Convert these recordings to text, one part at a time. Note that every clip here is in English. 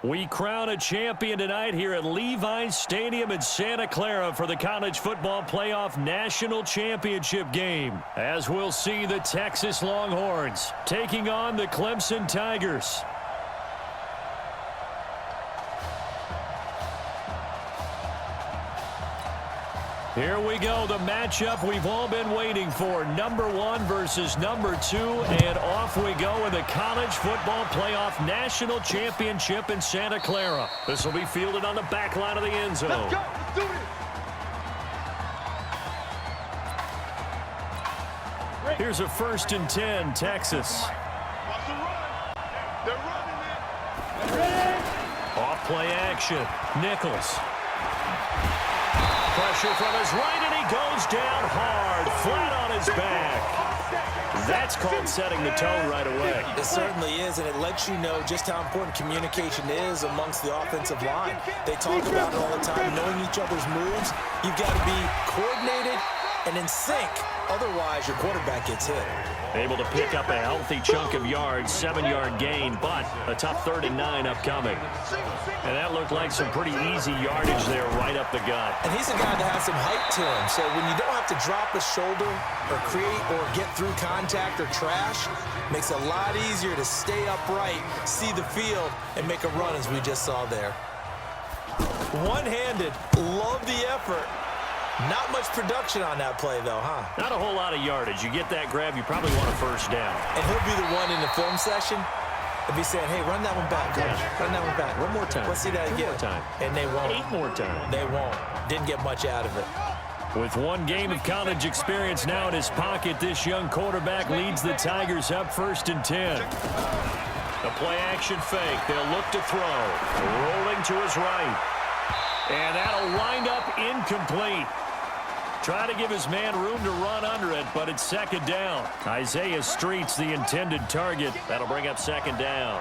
We crown a champion tonight here at Levi's Stadium in Santa Clara for the College Football Playoff National Championship game. As we'll see the Texas Longhorns taking on the Clemson Tigers. Here we go, the matchup we've all been waiting for. Number 1 versus number 2, and off we go in the College Football Playoff National Championship in Santa Clara. This will be fielded on the back line of the end zone. Let's go. Let's do it. Here's a 1st and 10, Texas. Watch the run. They're running it. Off play action, Nichols. Pressure from his right, and he goes down hard, flat on his back. That's called setting the tone right away. It certainly is, and it lets you know just how important communication is amongst the offensive line. They talk about it all the time, knowing each other's moves. You've got to be coordinated and in sync. Otherwise, your quarterback gets hit. Able to pick up a healthy chunk of yards, 7-yard gain, but a tough 3rd and 9 upcoming. And that looked like some pretty easy yardage there right up the gut. And he's a guy that has some height to him, so when you don't have to drop a shoulder or create or get through contact or trash, makes it a lot easier to stay upright, see the field, and make a run as we just saw there. One-handed, love the effort. Not much production on that play, though, huh? Not a whole lot of yardage. You get that grab, you probably want a 1st down. And he'll be the one in the film session if he's saying, hey, run that one back, coach. Yeah. Run that one back. One more time. Let's see that again. One more time. And they won't. 8 more times. They won't. Didn't get much out of it. With 1 game of college experience now in his pocket, this young quarterback leads the Tigers up 1st and 10. The play action fake. They'll look to throw. Rolling to his right. And that'll wind up incomplete. Try to give his man room to run under it, but it's 2nd down. Isaiah Street's the intended target. That'll bring up 2nd down.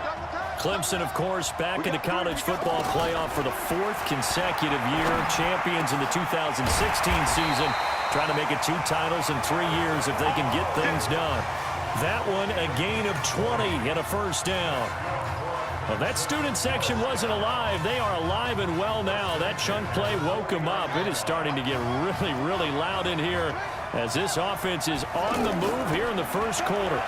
Clemson, of course, back in the college football playoff for the 4th consecutive year. Champions in the 2016 season. Trying to make it 2 titles in 3 years if they can get things done. That one, a gain of 20 and a 1st down. Well, that student section wasn't alive. They are alive and well now. That chunk play woke them up. It is starting to get really, really loud in here as this offense is on the move here in the 1st quarter.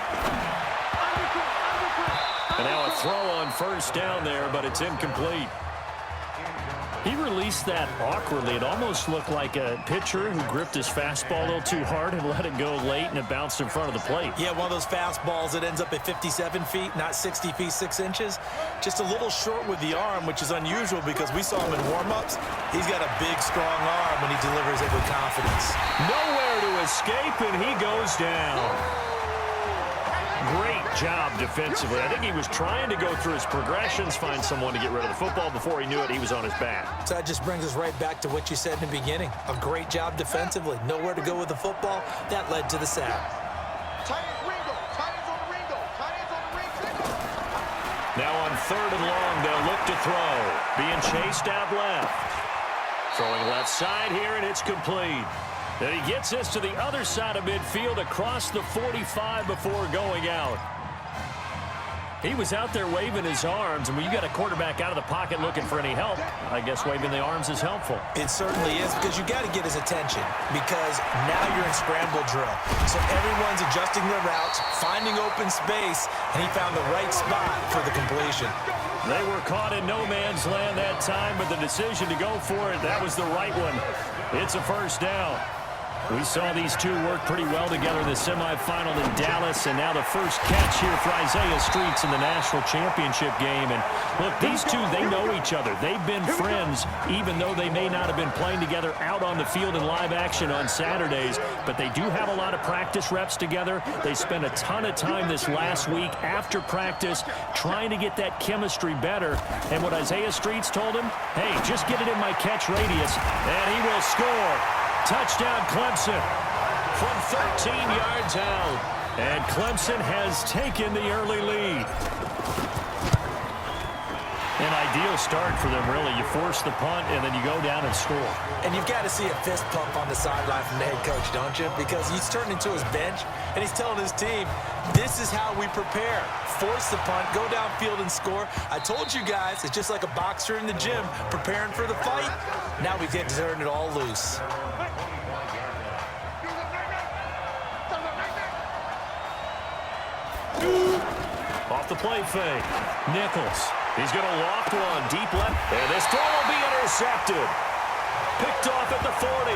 And now a throw on 1st down there, but it's incomplete. He released that awkwardly. It almost looked like a pitcher who gripped his fastball a little too hard and let it go late, and it bounced in front of the plate. Yeah, one of those fastballs that ends up at 57 feet, not 60 feet, 6 inches. Just a little short with the arm, which is unusual because we saw him in warm-ups. He's got a big, strong arm when he delivers it with confidence. Nowhere to escape, and he goes down. Great job defensively. I think he was trying to go through his progressions, find someone to get rid of the football. Before he knew it, he was on his back. So that just brings us right back to what you said in the beginning. A great job defensively. Nowhere to go with the football. That led to the sack. Now on 3rd and long, they'll look to throw. Being chased out left. Throwing left side here, and it's complete. Then he gets this to the other side of midfield across the 45 before going out. He was out there waving his arms, and when you got a quarterback out of the pocket looking for any help, I guess waving the arms is helpful. It certainly is, because you got to get his attention, because now you're in scramble drill. So everyone's adjusting their routes, finding open space, and he found the right spot for the completion. They were caught in no man's land that time, but the decision to go for it, that was the right one. It's a 1st down. We saw these two work pretty well together in the semifinal in Dallas, and now the first catch here for Isaiah Streets in the national championship game. And look, these two, they know each other. They've been friends, even though they may not have been playing together out on the field in live action on Saturdays. But they do have a lot of practice reps together. They spent a ton of time this last week after practice trying to get that chemistry better. And what Isaiah Streets told him, hey, just get it in my catch radius, and he will score. Touchdown, Clemson, from 13 yards out. And Clemson has taken the early lead. An ideal start for them, really. You force the punt, and then you go down and score. And you've got to see a fist pump on the sideline from the head coach, don't you? Because he's turned into his bench, and he's telling his team, this is how we prepare. Force the punt, go downfield and score. I told you guys, it's just like a boxer in the gym preparing for the fight. Now we get to turn it all loose. Off the play fake. Nichols. He's going to loft one deep left. And this throw will be intercepted. Picked off at the 40.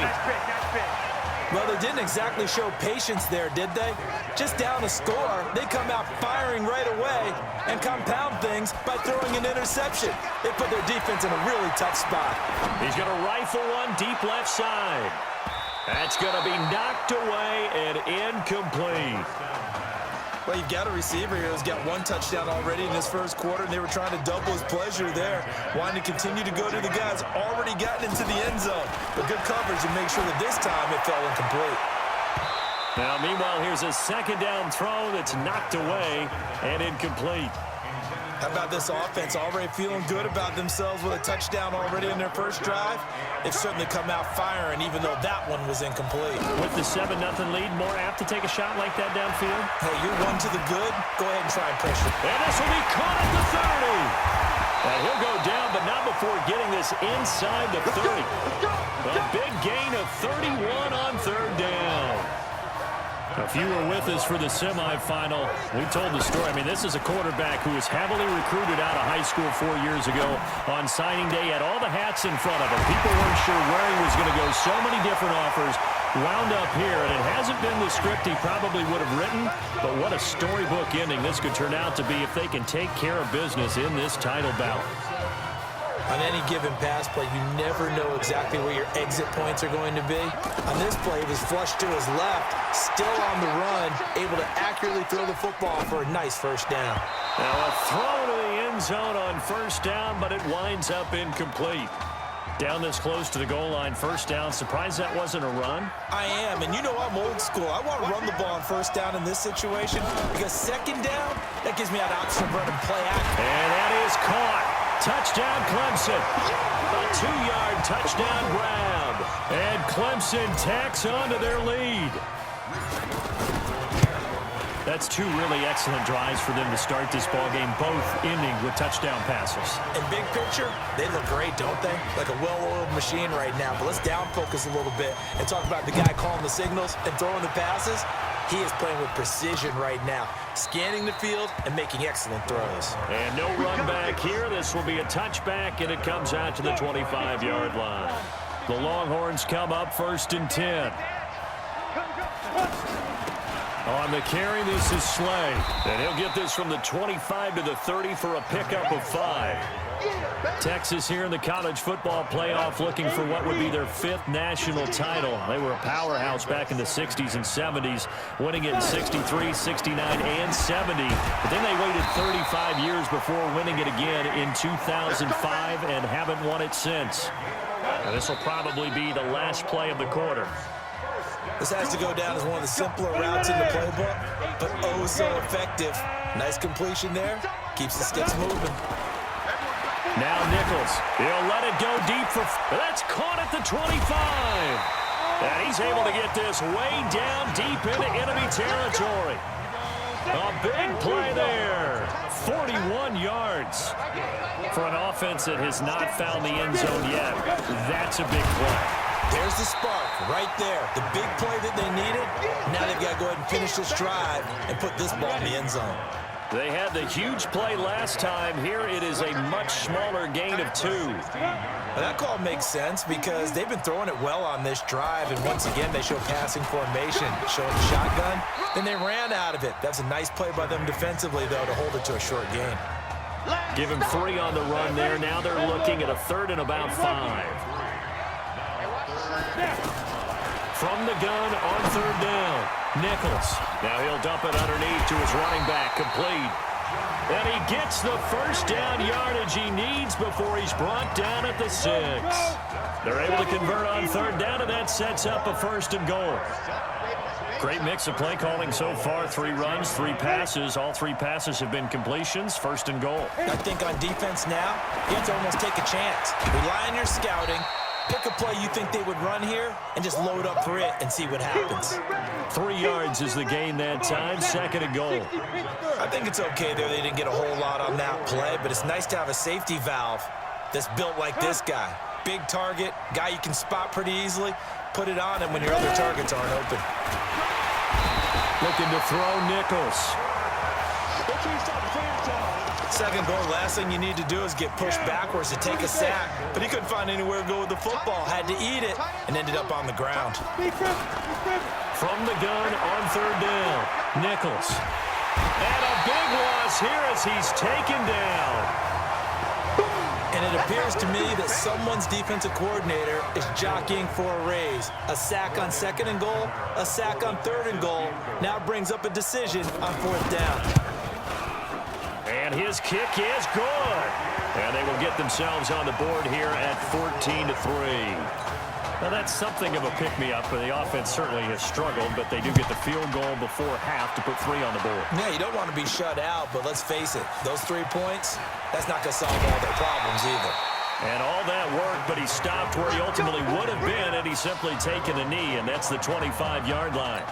Well, they didn't exactly show patience there, did they? Just down a score, they come out firing right away and compound things by throwing an interception. They put their defense in a really tough spot. He's going to rifle one deep left side. That's going to be knocked away and incomplete. Well, you've got a receiver here who's got one touchdown already in this first quarter, and they were trying to double his pleasure there, wanting to continue to go to the guys already gotten into the end zone. But good coverage to make sure that this time it fell incomplete. Now, meanwhile, here's a second down throw that's knocked away and incomplete. How about this offense already feeling good about themselves with a touchdown already in their first drive? They've certainly come out firing, even though that one was incomplete. With the 7-0 lead, more apt to take a shot like that downfield? Hey, you're one to the good. Go ahead and try and pressure. And this will be caught at the 30. And he'll go down, but not before getting this inside the 30. A big gain of 31 on third down. If you were with us for the semifinal, we told the story. I mean, this is a quarterback who was heavily recruited out of high school 4 years ago. On signing day, had all the hats in front of him. People weren't sure where he was going to go. So many different offers. Wound up here, and it hasn't been the script he probably would have written, but what a storybook ending this could turn out to be if they can take care of business in this title bout. On any given pass play, you never know exactly where your exit points are going to be. On this play, he was flushed to his left, still on the run, able to accurately throw the football for a nice first down. Now a throw to the end zone on first down, but it winds up incomplete. Down this close to the goal line, first down. Surprised that wasn't a run? I am, and you know I'm old school. I want to run the ball on first down in this situation because second down, that gives me an option of running play action. And that is caught. Touchdown, Clemson. A 2-yard touchdown grab. And Clemson tacks on to their lead. That's two really excellent drives for them to start this ballgame, both ending with touchdown passes. In big picture, they look great, don't they? Like a well-oiled machine right now. But let's down focus a little bit and talk about the guy calling the signals and throwing the passes. He is playing with precision right now, scanning the field and making excellent throws. And no run back here. This will be a touchback, and it comes out to the 25-yard line. The Longhorns come up 1st and 10. On the carry, this is Slay. And he'll get this from the 25 to the 30 for a pickup of 5. Texas here in the college football playoff looking for what would be their 5th national title. They were a powerhouse back in the 60s and 70s, winning it in 63, 69, and 70. But then they waited 35 years before winning it again in 2005 and haven't won it since. Now, this will probably be the last play of the quarter. This has to go down as one of the simpler routes in the playbook, but oh so effective. Nice completion there. Keeps the sticks moving. Now Nichols. He'll let it go deep for... That's caught at the 25. And he's able to get this way down deep into enemy territory. A big play there. 41 yards. For an offense that has not found the end zone yet, that's a big play. There's the spark right there. The big play that they needed. Now they've got to go ahead and finish this drive and put this ball in the end zone. They had the huge play last time. Here it is a much smaller gain of 2. Well, that call makes sense because they've been throwing it well on this drive, and once again they show passing formation, showing the shotgun. Then they ran out of it. That's a nice play by them defensively, though, to hold it to a short gain. Give him 3 on the run there. Now they're looking at a 3rd and about 5. From the gun on 3rd down, Nichols. Now he'll dump it underneath to his running back, complete. And he gets the first down yardage he needs before he's brought down at the 6. They're able to convert on 3rd down, and that sets up a 1st and goal. Great mix of play calling so far. 3 runs, 3 passes. All 3 passes have been completions. First and goal. I think on defense now, you have to almost take a chance. Rely on your scouting. Pick a play you think they would run here and just load up for it and see what happens. 3 yards is the gain that time. Second and goal. I think it's okay there. They didn't get a whole lot on that play, but it's nice to have a safety valve that's built like this guy. Big target, guy you can spot pretty easily. Put it on him when your other targets aren't open. Looking to throw Nichols. Second goal, last thing you need to do is get pushed backwards to take a sack. But he couldn't find anywhere to go with the football. Had to eat it and ended up on the ground. From the gun on third down. Nichols. And a big loss here as he's taken down. And it appears to me that someone's defensive coordinator is jockeying for a raise. A sack on second and goal, a sack on third and goal. Now brings up a decision on fourth down. And his kick is good. And they will get themselves on the board here at 14-3. Now, that's something of a pick-me-up, but the offense certainly has struggled, but they do get the field goal before half to put 3 on the board. Yeah, you don't want to be shut out, but let's face it, those 3 points, that's not going to solve all their problems either. And all that work, but he stopped where he ultimately would have been, and he's simply taken a knee, and that's the 25-yard line.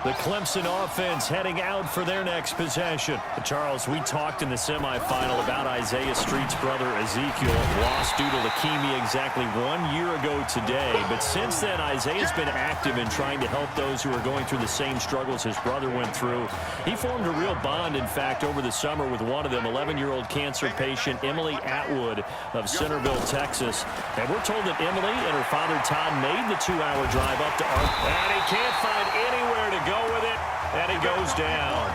The Clemson offense heading out for their next possession. Charles, we talked in the semifinal about Isaiah Street's brother Ezekiel, lost due to leukemia exactly 1 year ago today. But since then, Isaiah's been active in trying to help those who are going through the same struggles his brother went through. He formed a real bond, in fact, over the summer with one of them, 11-year-old cancer patient Emily Atwood of Centerville, Texas. And we're told that Emily and her father Todd made the 2-hour drive up to Ark. And he can't find anywhere to go with it, and he goes down.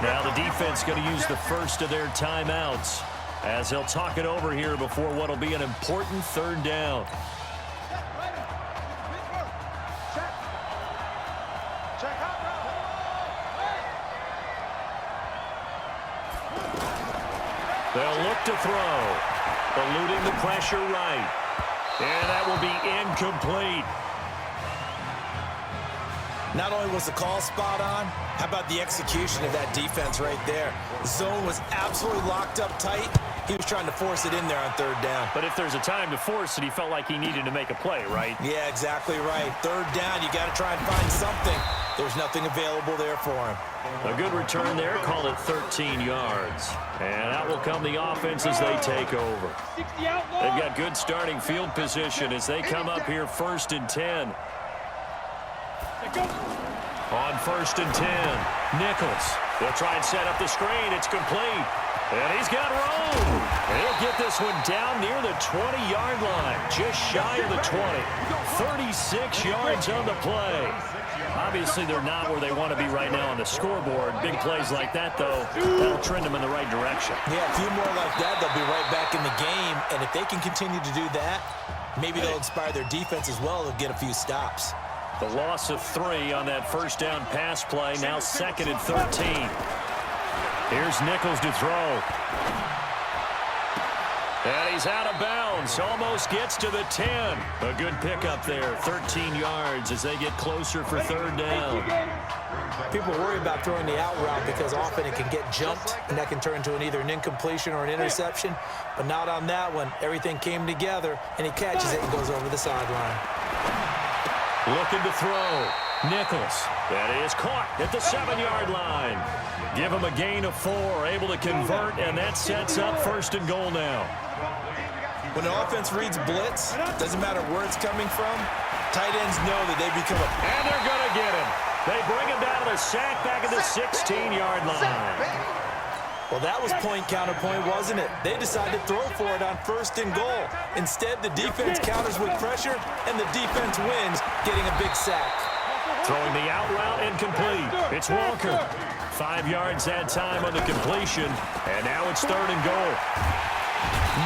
Now the defense going to use the first of their timeouts as they'll talk it over here before what will be an important third down. They'll look to throw, eluding the pressure right, and that will be incomplete. Not only was the call spot on, how about the execution of that defense right there? The zone was absolutely locked up tight. He was trying to force it in there on third down. But if there's a time to force it, he felt like he needed to make a play, right? Yeah, exactly right. Third down, you got to try and find something. There's nothing available there for him. A good return there, call it 13 yards. And out will come the offense as they take over. They've got good starting field position as they come up here 1st and 10. On 1st and 10, Nichols. They'll try and set up the screen. It's complete. And he's got room. And he'll get this one down near the 20-yard line, just shy of the 20. 36 yards on the play. Obviously, they're not where they want to be right now on the scoreboard. Big plays like that, though, that'll trend them in the right direction. Yeah, a few more like that, they'll be right back in the game. And if they can continue to do that, maybe they'll inspire their defense as well. They'll get a few stops. The loss of 3 on that first down pass play, now 2nd and 13. Here's Nichols to throw. And he's out of bounds, almost gets to the 10. A good pickup there, 13 yards as they get closer for third down. People worry about throwing the out route because often it can get jumped, and that can turn into either an incompletion or an interception. But not on that one. Everything came together, and he catches it and goes over the sideline. Looking to throw. Nichols. That is caught at the 7-yard line. Give him a gain of 4. Able to convert, and that sets up 1st and goal now. When an offense reads blitz, doesn't matter where it's coming from, tight ends know that they become a... And they're going to get him. They bring him down to the sack back at the 16-yard line. Well, that was point counterpoint, wasn't it? They decided to throw for it on 1st and goal. Instead, the defense counters with pressure, and the defense wins, getting a big sack. Throwing the out route incomplete. It's Walker. 5 yards that time on the completion, and now it's 3rd and goal.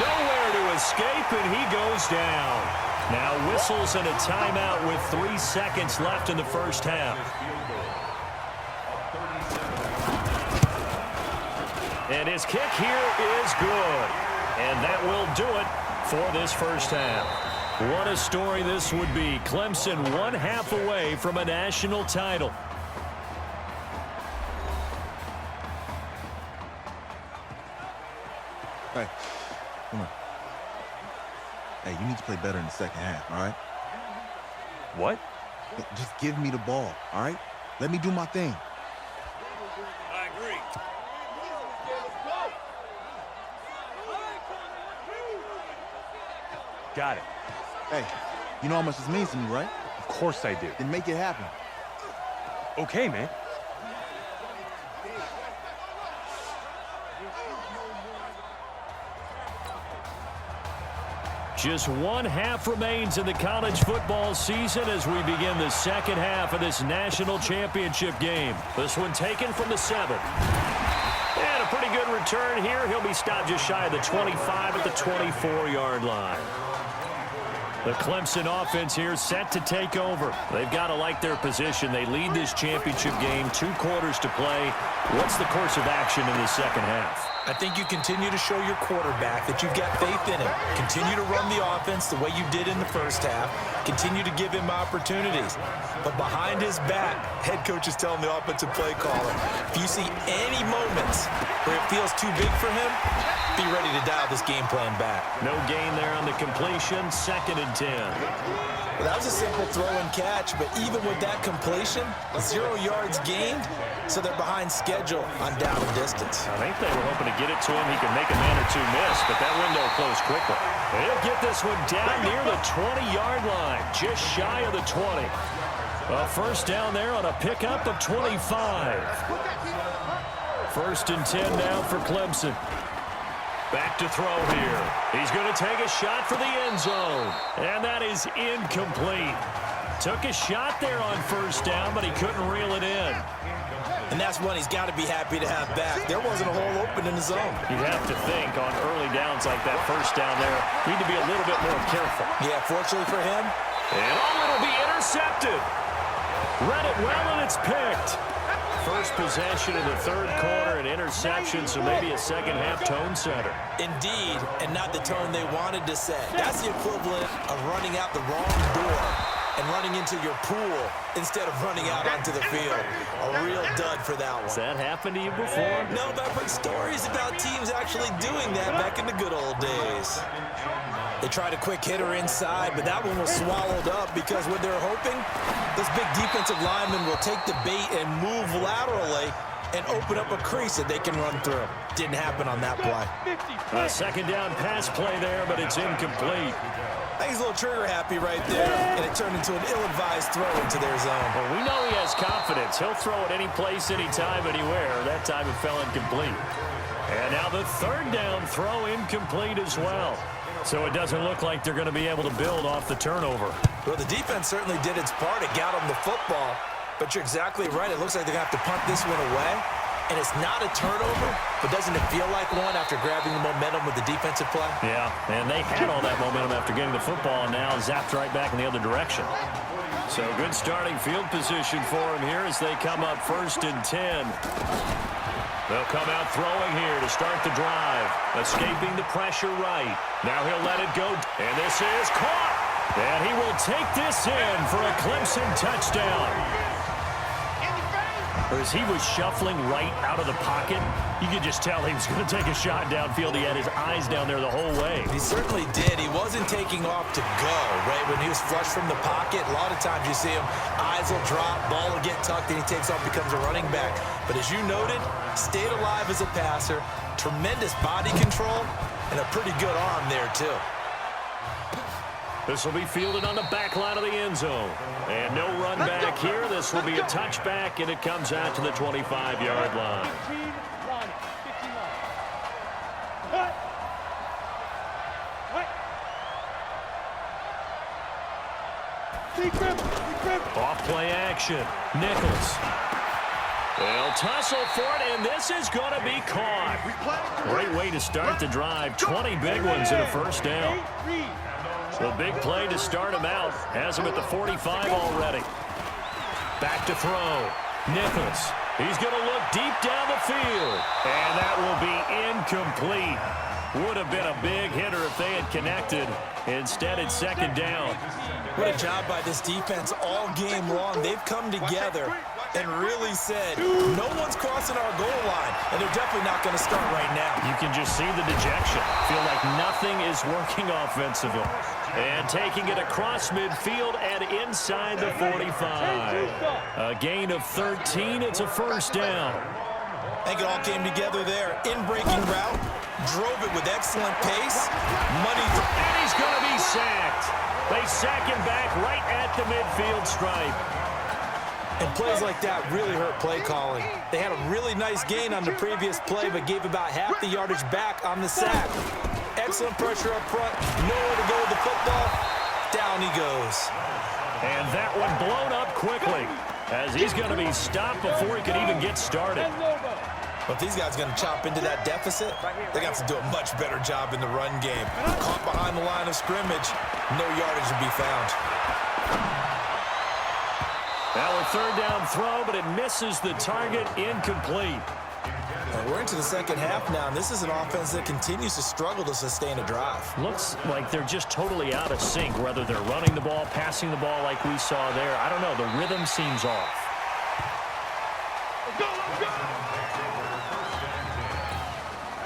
Nowhere to escape, and he goes down. Now whistles and a timeout with 3 seconds left in the first half. And his kick here is good. And that will do it for this first half. What a story this would be. Clemson 1 half away from a national title. Hey, come on. Hey, you need to play better in the second half, all right? What? Just give me the ball, all right? Let me do my thing. I agree. Got it. Hey, you know how much this means to me, right? Of course I do. Then make it happen. Okay, man. Just one half remains in the college football season as we begin the second half of this national championship game. This one taken from the 7. And a pretty good return here. He'll be stopped just shy of the 25 at the 24-yard line. The Clemson offense here set to take over. They've got to like their position. They lead this championship game, 2 quarters to play. What's the course of action in the second half? I think you continue to show your quarterback that you've got faith in him. Continue to run the offense the way you did in the first half. Continue to give him opportunities. But behind his back, head coach is telling the offensive play caller, if you see any moments where it feels too big for him, be ready to dial this game plan back. No gain there on the completion, 2nd and 10. Well, that was a simple throw and catch, but even with that completion, 0 yards gained, so they're behind schedule on down and distance. I think they were hoping to get it to him. He could make a man or 2 miss, but that window closed quickly. He'll get this one down near the 20-yard line, just shy of the 20. A first down there on a pickup of 25. 1st and 10 now for Clemson. Back to throw here. He's going to take a shot for the end zone. And that is incomplete. Took a shot there on 1st down, but he couldn't reel it in. And that's one he's got to be happy to have back. There wasn't a hole open in the zone. You'd have to think on early downs like that 1st down there, need to be a little bit more careful. Yeah, fortunately for him. And it'll be intercepted. Read it well, and it's picked. First possession in the 3rd quarter, an interception, so maybe a second-half tone setter. Indeed, and not the tone they wanted to set. That's the equivalent of running out the wrong door and running into your pool instead of running out onto the field. A real dud for that one. Has that happened to you before? No, but I've heard stories about teams actually doing that back in the good old days. They tried a quick hitter inside, but that one was swallowed up because what they're hoping, this big defensive lineman will take the bait and move laterally and open up a crease that they can run through. Didn't happen on that play. A 2nd down pass play there, but it's incomplete. I think he's a little trigger happy right there, and it turned into an ill-advised throw into their zone. Well, we know he has confidence. He'll throw it any place, anytime, anywhere. That time it fell incomplete. And now the 3rd down throw incomplete as well. So it doesn't look like they're going to be able to build off the turnover. Well, the defense certainly did its part. It got them the football. But you're exactly right. It looks like they're going to have to punt this one away. And it's not a turnover, but doesn't it feel like one after grabbing the momentum with the defensive play? Yeah, and they had all that momentum after getting the football and now zapped right back in the other direction. So good starting field position for him here as they come up 1st and 10. They'll come out throwing here to start the drive. Escaping the pressure right. Now he'll let it go. And this is caught. And he will take this in for a Clemson touchdown. As he was shuffling right out of the pocket, you could just tell he was going to take a shot downfield. He had his eyes down there the whole way. He certainly did. He wasn't taking off to go, right? When he was flush from the pocket, a lot of times you see him, eyes will drop, ball will get tucked, and he takes off, becomes a running back. But as you noted, stayed alive as a passer, tremendous body control, and a pretty good arm there, too. This will be fielded on the back line of the end zone. And no run back here. This will be a touchback, and it comes out to the 25-yard line. Off play action. Nichols. They'll tussle for it, and this is going to be caught. Great way to start the drive. 20 big ones in a 1st down. The big play to start him out. Has him at the 45 already. Back to throw. Nichols. He's going to look deep down the field. And that will be incomplete. Would have been a big hitter if they had connected. Instead, it's second down. What a job by this defense all game long. They've come together and really said, no one's crossing our goal line, and they're definitely not going to start right now. You can just see the dejection. Feel like nothing is working offensively. And taking it across midfield and inside the 45. A gain of 13. It's a first down. I think it all came together there. In-breaking route, drove it with excellent pace. Money. And he's going to be sacked. They sack him back right at the midfield stripe. And plays like that really hurt play calling. They had a really nice gain on the previous play, but gave about half the yardage back on the sack. Excellent pressure up front. Nowhere to go with the football. Down he goes. And that one blown up quickly, as he's going to be stopped before he can even get started. But these guys are going to chop into that deficit. They're going to have to do a much better job in the run game. Caught behind the line of scrimmage, no yardage to be found. Now a third down throw, but it misses the target, incomplete. We're into the second half now, and this is an offense that continues to struggle to sustain a drive. Looks like they're just totally out of sync, whether they're running the ball, passing the ball like we saw there. I don't know, the rhythm seems off. Let's go, let's go!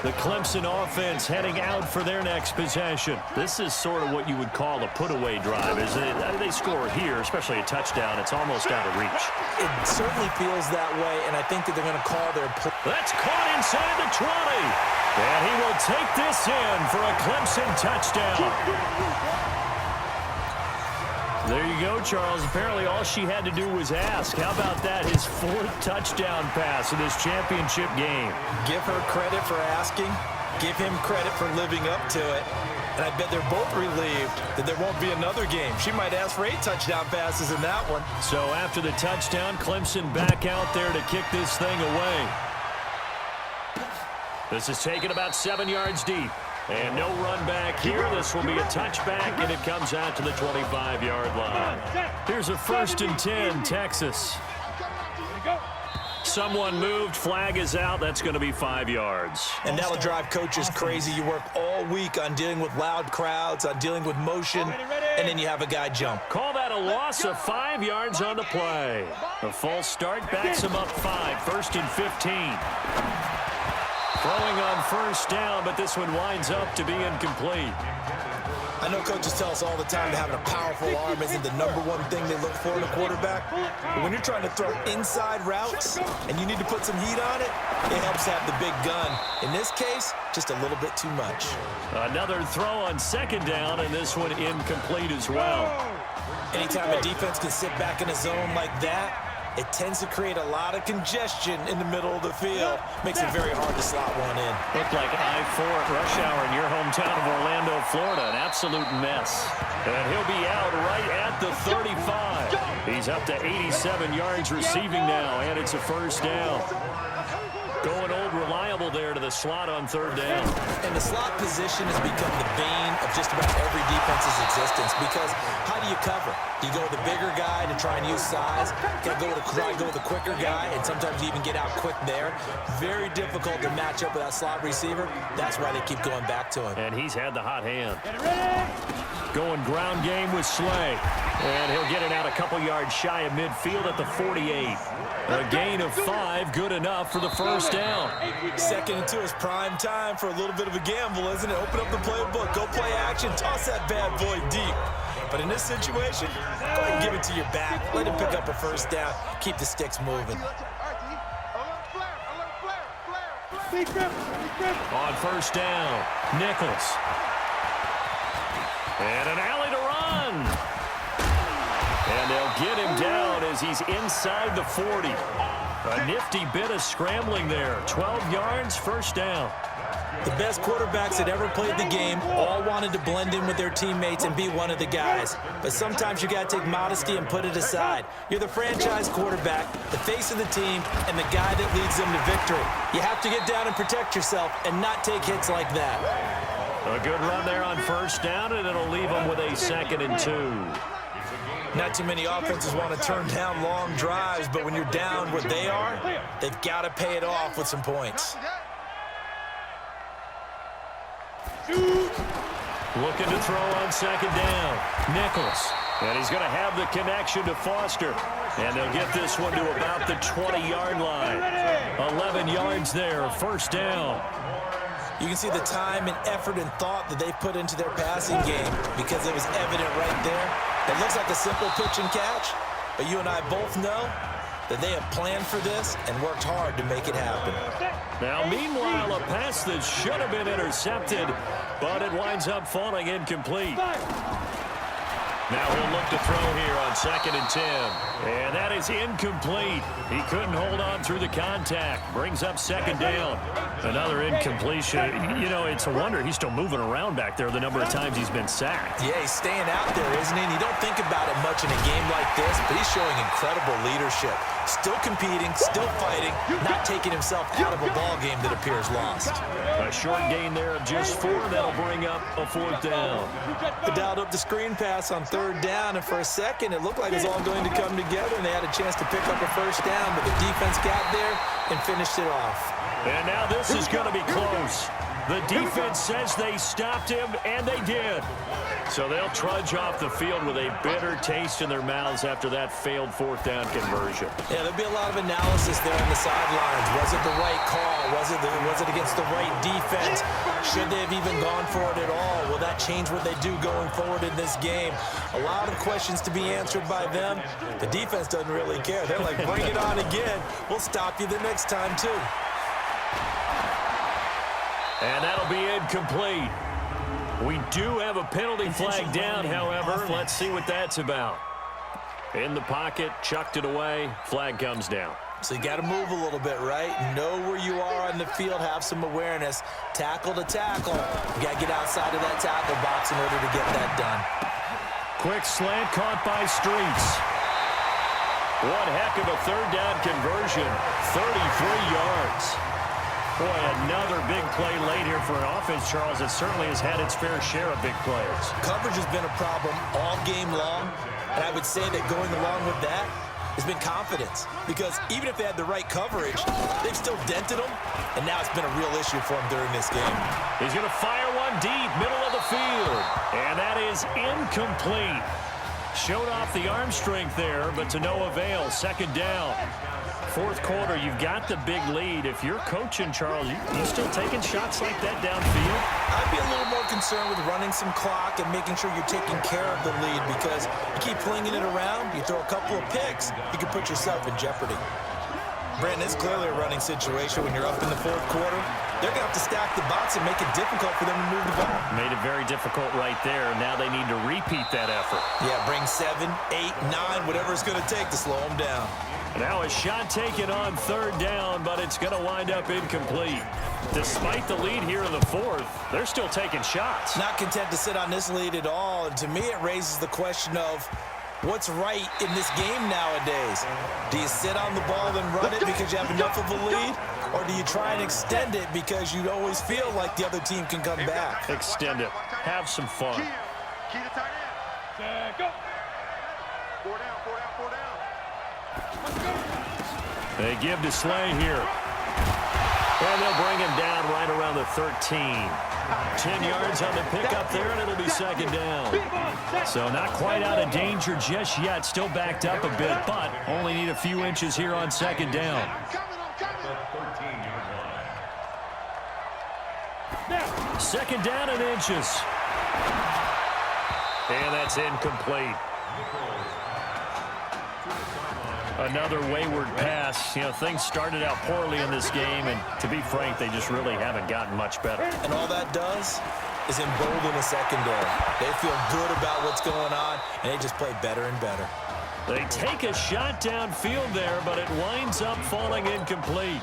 The Clemson offense heading out for their next possession. This is sort of what you would call a put-away drive. As they score here, especially a touchdown, it's almost out of reach. It certainly feels that way, and I think that they're going to call their play. That's caught inside the 20. And he will take this in for a Clemson touchdown. There you go, Charles. Apparently all she had to do was ask. How about that? His fourth touchdown pass in this championship game. Give her credit for asking. Give him credit for living up to it. And I bet they're both relieved that there won't be another game. She might ask for 8 touchdown passes in that one. So after the touchdown, Clemson back out there to kick this thing away. This is taken about 7 yards deep. And no run back here. This will be a touchback, and it comes out to the 25-yard line. Here's a 1st and 10, Texas. Someone moved. Flag is out. That's going to be 5 yards. And that'll drive coaches crazy. You work all week on dealing with loud crowds, on dealing with motion, and then you have a guy jump. Call that a loss of 5 yards on the play. A false start backs him up 5. 1st and 15. Throwing on 1st down, but this one winds up to be incomplete. I know coaches tell us all the time that having a powerful arm isn't the #1 thing they look for in a quarterback. But when you're trying to throw inside routes and you need to put some heat on it, it helps have the big gun. In this case, just a little bit too much. Another throw on 2nd down, and this one incomplete as well. Anytime a defense can sit back in a zone like that, it tends to create a lot of congestion in the middle of the field. Makes it very hard to slot one in. Looked like I-4 at rush hour in your hometown of Orlando, Florida. An absolute mess. And he'll be out right at the 35. He's up to 87 yards receiving now, and it's a 1st down. Going old reliable there to the slot on 3rd down. And the slot position has become the bane of just about every defense's existence, because how do you cover? Do you go with the bigger guy to try and use size? Got to try to go with the quicker guy, and sometimes you even get out quick there. Very difficult to match up with that slot receiver. That's why they keep going back to him. And he's had the hot hand. Going ground game with Slay. And he'll get it out a couple yards shy of midfield at the 48. A gain of 5, good enough for the 1st down. 2nd and 2 is prime time for a little bit of a gamble, isn't it? Open up the playbook, go play action, toss that bad boy deep. But in this situation, go ahead and give it to your back. Let him pick up a 1st down. Keep the sticks moving. On 1st down, Nichols. And an alley to run. And they'll get him down as he's inside the 40. A nifty bit of scrambling there. 12 yards, 1st down. The best quarterbacks that ever played the game all wanted to blend in with their teammates and be one of the guys. But sometimes you got to take modesty and put it aside. You're the franchise quarterback, the face of the team, and the guy that leads them to victory. You have to get down and protect yourself and not take hits like that. A good run there on 1st down, and it'll leave them with a 2nd and 2. Not too many offenses want to turn down long drives, but when you're down where they are, they've got to pay it off with some points. Looking to throw on second down. Nichols. And he's going to have the connection to Foster. And they'll get this one to about the 20-yard line. 11 yards there, first down. You can see the time and effort and thought that they put into their passing game because it was evident right there. It looks like a simple pitch and catch, but you and I both know that they have planned for this and worked hard to make it happen. Now, meanwhile, a pass that should have been intercepted, but it winds up falling incomplete. Now he'll look to throw here on 2nd and 10. And that is incomplete. He couldn't hold on through the contact. Brings up second down. Another incompletion. You know, it's a wonder he's still moving around back there the number of times he's been sacked. Yeah, he's staying out there, isn't he? And you don't think about it much in a game like this, but he's showing incredible leadership. Still competing, still fighting, not taking himself out of a ball game that appears lost. A short gain there of just 4. That'll bring up a 4th down. They dialed up the screen pass on 3rd down, and for a second, it looked like it was all going to come together, and they had a chance to pick up a first down, but the defense got there and finished it off. And now this is going to be close. The defense says they stopped him, and they did. So they'll trudge off the field with a bitter taste in their mouths after that failed 4th down conversion. Yeah, there'll be a lot of analysis there on the sidelines. Was it the right call? Was it against the right defense? Should they have even gone for it at all? Will that change what they do going forward in this game? A lot of questions to be answered by them. The defense doesn't really care. They're like, bring it on again. We'll stop you the next time, too. And that'll be incomplete. We do have a penalty flag down, however. Let's see what that's about. In the pocket, chucked it away, flag comes down. So you got to move a little bit, right? Know where you are on the field, have some awareness. Tackle to tackle. You got to get outside of that tackle box in order to get that done. Quick slant caught by Streets. One heck of a 3rd down conversion, 33 yards. Boy, another big play late here for an offense, Charles, that certainly has had its fair share of big plays. Coverage has been a problem all game long, and I would say that going along with that has been confidence. Because even if they had the right coverage, they've still dented them, and now it's been a real issue for them during this game. He's going to fire one deep, middle of the field, and that is incomplete. Showed off the arm strength there, but to no avail. 2nd down. 4th quarter, you've got the big lead. If you're coaching, Charles, you still taking shots like that downfield? I'd be a little more concerned with running some clock and making sure you're taking care of the lead, because you keep flinging it around, you throw a couple of picks, you can put yourself in jeopardy. Brandon, it's clearly a running situation when you're up in the 4th quarter. They're going to have to stack the box and make it difficult for them to move the ball. Made it very difficult right there. Now they need to repeat that effort. Yeah, bring 7, 8, 9, whatever it's going to take to slow them down. Now a shot taken on 3rd down, but it's going to wind up incomplete. Despite the lead here in the 4th, they're still taking shots. Not content to sit on this lead at all, and to me it raises the question of what's right in this game nowadays. Do you sit on the ball and run it because you have enough of a lead, or do you try and extend it because you always feel like the other team can come back? Extend it. Have some fun. Key to tight end. Go. 4 down, 4 down, 4 down. They give to Slay here. And they'll bring him down right around the 13. 10 yards on the pickup there, and it'll be 2nd down. So not quite out of danger just yet. Still backed up a bit, but only need a few inches here on 2nd down. 2nd down and inches. And that's incomplete. Another wayward pass. You know, things started out poorly in this game, and to be frank, they just really haven't gotten much better. And all that does is embolden a secondary. They feel good about what's going on, and they just play better and better. They take a shot downfield there, but it winds up falling incomplete.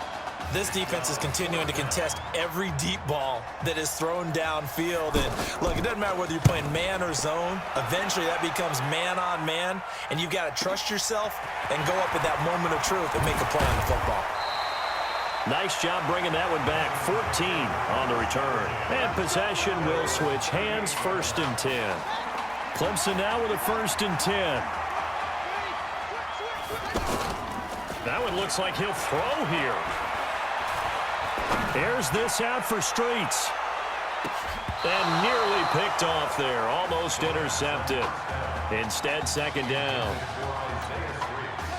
This defense is continuing to contest every deep ball that is thrown downfield. And look, it doesn't matter whether you're playing man or zone. Eventually, that becomes man on man, and you've got to trust yourself and go up at that moment of truth and make a play on the football. Nice job bringing that one back. 14 on the return. And possession will switch hands. 1st and 10. Clemson now with a 1st and 10. That one looks like he'll throw here. Airs this out for Streets. And nearly picked off there. Almost intercepted. Instead, second down.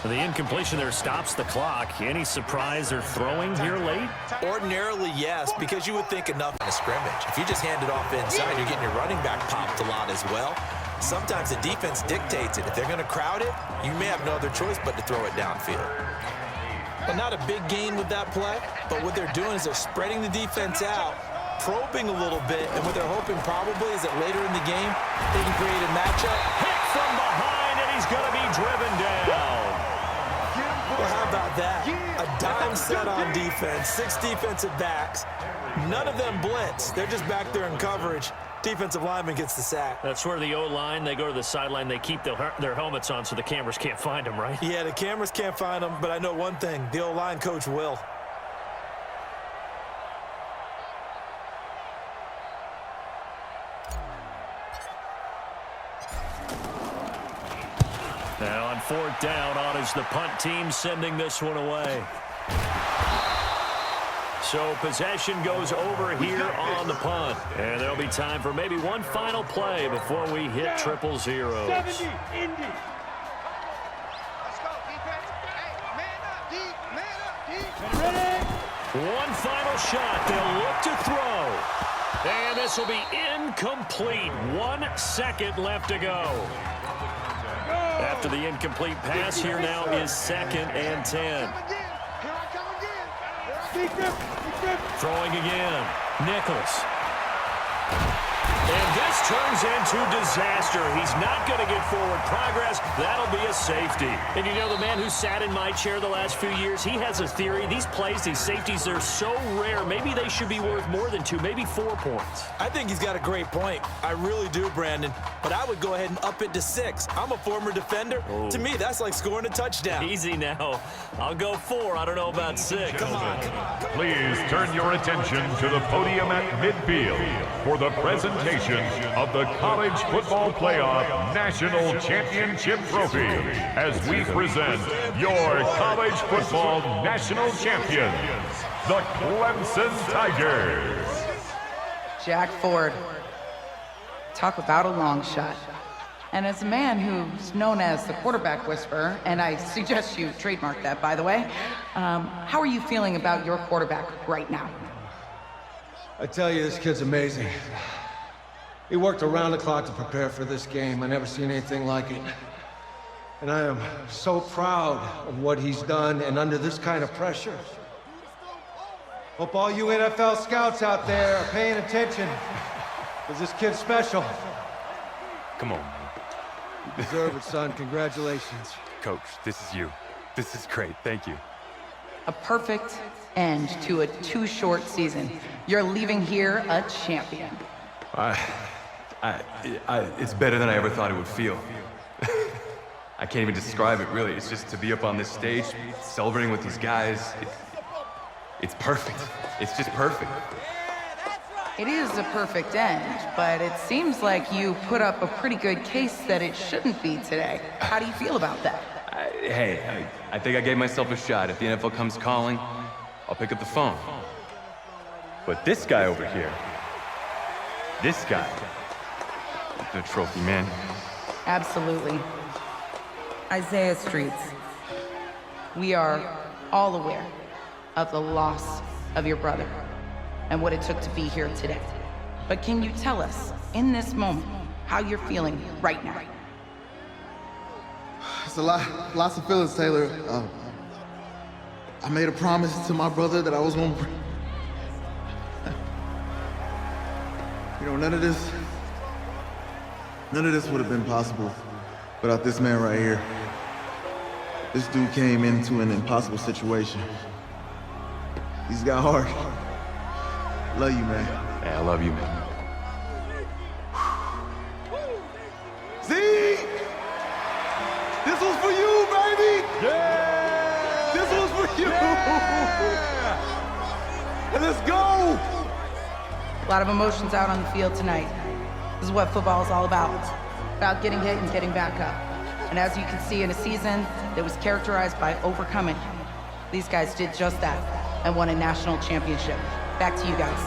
The incompletion there stops the clock. Any surprise or throwing here late? Ordinarily, yes, because you would think enough in a scrimmage. If you just hand it off inside, you're getting your running back popped a lot as well. Sometimes the defense dictates it. If they're going to crowd it, you may have no other choice but to throw it downfield. But not a big gain with that play, but what they're doing is they're spreading the defense out, probing a little bit, and what they're hoping probably is that later in the game, they can create a matchup. Hit from behind, and he's going to be driven down. Well, how about that? A dime set on defense, 6 defensive backs. None of them blitz. They're just back there in coverage. Defensive lineman gets the sack. That's where the O-line, they go to the sideline, they keep their helmets on so the cameras can't find them, right? Yeah, the cameras can't find them, but I know one thing. The O-line coach will. Now on 4th down, on is the punt team sending this one away. So possession goes over here on the punt. And there'll be time for maybe one final play before we hit triple zeros. 70, Indy. Let's go, defense. Hey, man up, deep, man up, deep. Ready? One final shot. They'll look to throw. And this will be incomplete. 1 second left to go. After the incomplete pass, here now is 2nd and 10. Throwing again. Nichols. And this turns into disaster. He's not going to get forward progress. That'll be a safety. And you know, the man who sat in my chair the last few years, he has a theory. These plays, these safeties, they're so rare. Maybe they should be worth more than 2, maybe 4 points. I think he's got a great point. I really do, Brandon. But I would go ahead and up it to 6. I'm a former defender. Oh. To me, that's like scoring a touchdown. Easy now. I'll go 4. I don't know about 6. Come on. Please turn your attention to the podium at midfield for the presentation of the College Football Playoff National Championship Trophy as we present your college football national champions, the Clemson Tigers. Jack Ford. Talk about a long shot. And as a man who's known as the quarterback whisperer, and I suggest you trademark that, by the way, how are you feeling about your quarterback right now? I tell you, this kid's amazing. He worked around the clock to prepare for this game. I never seen anything like it. And I am so proud of what he's done, and under this kind of pressure. Hope all you NFL scouts out there are paying attention, because this kid's special. Come on, man. You deserve it, son. Congratulations. Coach, this is you. This is great. Thank you. A perfect end to a too short season. You're leaving here a champion. It's better than I ever thought it would feel. I can't even describe it, really. It's just to be up on this stage, celebrating with these guys. It's perfect. It's just perfect. It is a perfect end, but it seems like you put up a pretty good case that it shouldn't be today. How do you feel about that? I think I gave myself a shot. If the NFL comes calling, I'll pick up the phone. But this guy over here, this guy, the trophy, man. Absolutely. Isaiah Streets, we are all aware of the loss of your brother and what it took to be here today. But can you tell us, in this moment, how you're feeling right now? It's lots of feelings, Taylor. I made a promise to my brother that I was gonna bring. You know, none of this would have been possible without this man right here. This dude came into an impossible situation. He's got heart. Love you, man. Hey, I love you, man. Z! This was for you, baby! Yeah! This was for you! Yeah! And let's go! A lot of emotions out on the field tonight. This is what football is all about getting hit and getting back up. And as you can see, in a season that was characterized by overcoming, these guys did just that and won a national championship. Back to you guys.